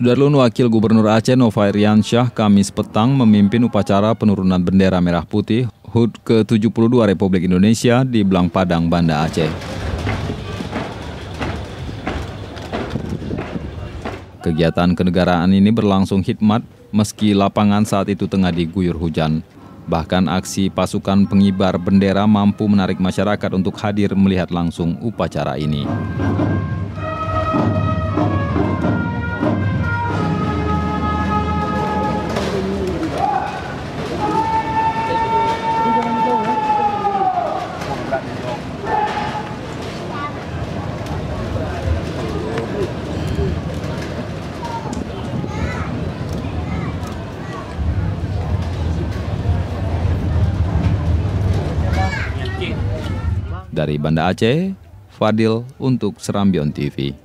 Sudarlun Wakil Gubernur Aceh Nova Iriansyah Kamis petang memimpin upacara penurunan bendera merah putih HUT ke-72 Republik Indonesia di Belang Padang, Banda Aceh. Kegiatan kenegaraan ini berlangsung hikmat meski lapangan saat itu tengah diguyur hujan. Bahkan aksi pasukan pengibar bendera mampu menarik masyarakat untuk hadir melihat langsung upacara ini. Dari Banda Aceh, Fadil untuk Serambion TV.